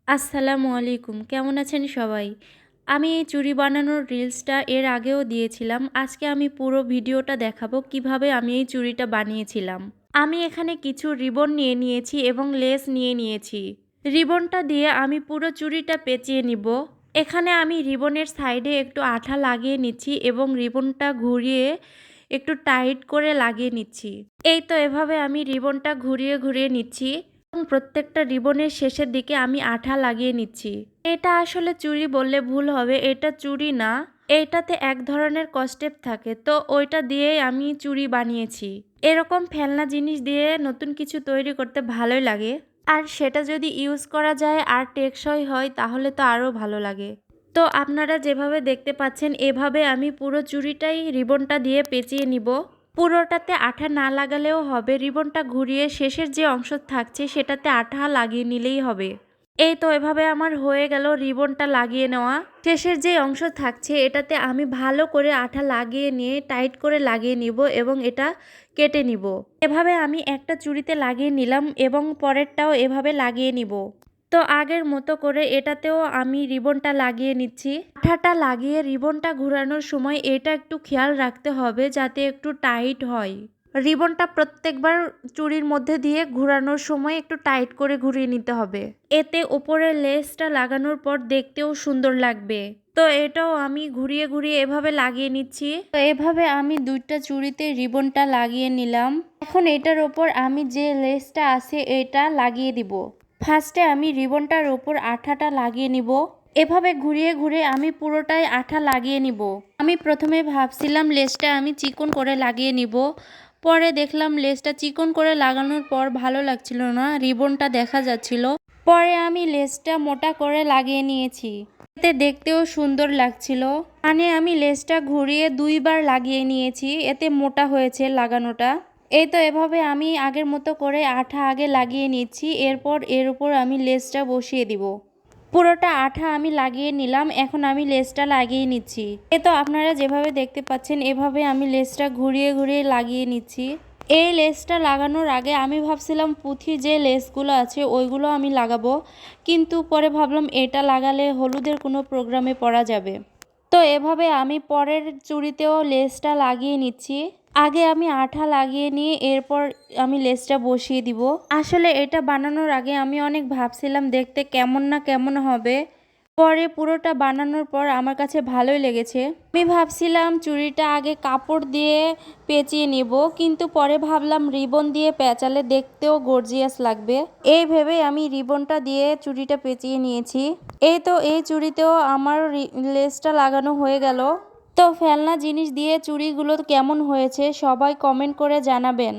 আসসালামু আলাইকুম। কেমন আছেন সবাই? আমি এই চুড়ি বানানোর রিলসটা এর আগেও দিয়েছিলাম। আজকে আমি পুরো ভিডিওটা দেখাবো কিভাবে আমি এই চুড়িটা বানিয়েছিলাম। আমি এখানে কিছু রিবন নিয়ে নিয়েছি এবং লেস নিয়ে নিয়েছি। রিবনটা দিয়ে আমি পুরো চুড়িটা পেঁচিয়ে নিব। এখানে আমি রিবনের সাইডে একটু আঠা লাগিয়ে নিচ্ছি এবং রিবনটা ঘুরিয়ে একটু টাইট করে লাগিয়ে নিচ্ছি। এই তো এভাবে আমি রিবনটা ঘুরিয়ে ঘুরিয়ে নিচ্ছি। এবং প্রত্যেকটা রিবনের শেষের দিকে আমি আঠা লাগিয়ে নিচ্ছি। এটা আসলে চুড়ি বললে ভুল হবে, এটা চুড়ি না। এইটাতে এক ধরনের কস্টেপ থাকে, তো ওইটা দিয়েই আমি চুড়ি বানিয়েছি। এরকম ফেলনা জিনিস দিয়ে নতুন কিছু তৈরি করতে ভালোই লাগে, আর সেটা যদি ইউজ করা যায় আর টেকসই হয় তাহলে তো আরও ভালো লাগে। তো আপনারা যেভাবে দেখতে পাচ্ছেন এভাবে আমি পুরো চুড়িটাই রিবনটা দিয়ে পেঁচিয়ে নিব। পুরোটাতে আঠা না লাগালেও হবে, রিবনটা ঘুরিয়ে শেষের যে অংশ থাকছে সেটাতে আঠা লাগিয়ে নিলেই হবে। এই তো এভাবে আমার হয়ে গেল রিবনটা লাগিয়ে নেওয়া। শেষের যে অংশ থাকছে এটাতে আমি ভালো করে আঠা লাগিয়ে নিয়ে টাইট করে লাগিয়ে নিব এবং এটা কেটে নিব। এভাবে আমি একটা চুড়িতে লাগিয়ে নিলাম এবং পরেরটাও এভাবে লাগিয়ে নিব। তো আগের মতো করে এটাতেও আমি রিবনটা লাগিয়ে নিচ্ছি। আঠাটা লাগিয়ে রিবনটা ঘোরানোর সময় এটা একটু খেয়াল রাখতে হবে যাতে একটু টাইট হয়। রিবনটা প্রত্যেকবার চুড়ির মধ্যে দিয়ে ঘোরানোর সময় একটু টাইট করে ঘুরিয়ে নিতে হবে। এতে উপরের লেসটা লাগানোর পর দেখতেও সুন্দর লাগবে। তো এটাও আমি ঘুরিয়ে ঘুরিয়ে এভাবে লাগিয়ে নিচ্ছি। তো এভাবে আমি দুইটা চুড়িতে রিবনটা লাগিয়ে নিলাম। এখন এটার ওপর আমি যে লেসটা আছে এটা লাগিয়ে দিব। ফার্স্টে আমি রিবনটার ওপর আঠাটা লাগিয়ে নিব। এভাবে ঘুরিয়ে ঘুরিয়ে আমি পুরোটাই আঠা লাগিয়ে নিব। আমি প্রথমে ভাবছিলাম লেসটা আমি চিকন করে লাগিয়ে নিব, পরে দেখলাম লেসটা চিকন করে লাগানোর পর ভালো লাগছিল না, রিবনটা দেখা যাচ্ছিল। পরে আমি লেসটা মোটা করে লাগিয়ে নিয়েছি, এতে দেখতেও সুন্দর লাগছিল। মানে আমি লেসটা ঘুরিয়ে দুইবার লাগিয়ে নিয়েছি, এতে মোটা হয়েছে লাগানোটা। এই তো এভাবে আমি আগের মতো করে আঠা আগে লাগিয়ে নিচ্ছি, এরপর এর উপর আমি লেসটা বসিয়ে দিব। পুরোটা আঠা আমি লাগিয়ে নিলাম, এখন আমি লেসটা লাগিয়ে নিচ্ছি। এই তো আপনারা যেভাবে দেখতে পাচ্ছেন এভাবে আমি লেসটা ঘুরিয়ে ঘুরিয়ে লাগিয়ে নিচ্ছি। এই লেসটা লাগানোর আগে আমি ভাবছিলাম পুঁথির যে লেসগুলো আছে ওইগুলো আমি লাগাবো, কিন্তু পরে ভাবলাম এটা লাগালে হলুদের কোনো প্রোগ্রামে পরা যাবে। তো এভাবে আমি পরের চুড়িতেও লেসটা লাগিয়ে নিচ্ছি। আগে আমি আঠা লাগিয়ে নিয়ে এরপর আমি লেসটা বসিয়ে দিব। আসলে এটা বানানোর আগে আমি অনেক ভাবছিলাম দেখতে কেমন না কেমন হবে, পরে পুরোটা বানানোর পর আমার কাছে ভালোই লেগেছে। আমি ভাবছিলাম চুড়িটা আগে কাপড় দিয়ে পেঁচিয়ে নিব, কিন্তু পরে ভাবলাম রিবন দিয়ে পেঁচালে দেখতেও গর্জিয়াস লাগবে। এই ভেবে আমি রিবনটা দিয়ে চুড়িটা পেঁচিয়ে নিয়েছি। এই তো এই চুড়িতেও আমার লেসটা লাগানো হয়ে গেল। তো ফেলনা জিনিস দিয়ে চুড়িগুলো কেমন হয়েছে সবাই কমেন্ট করে জানাবেন।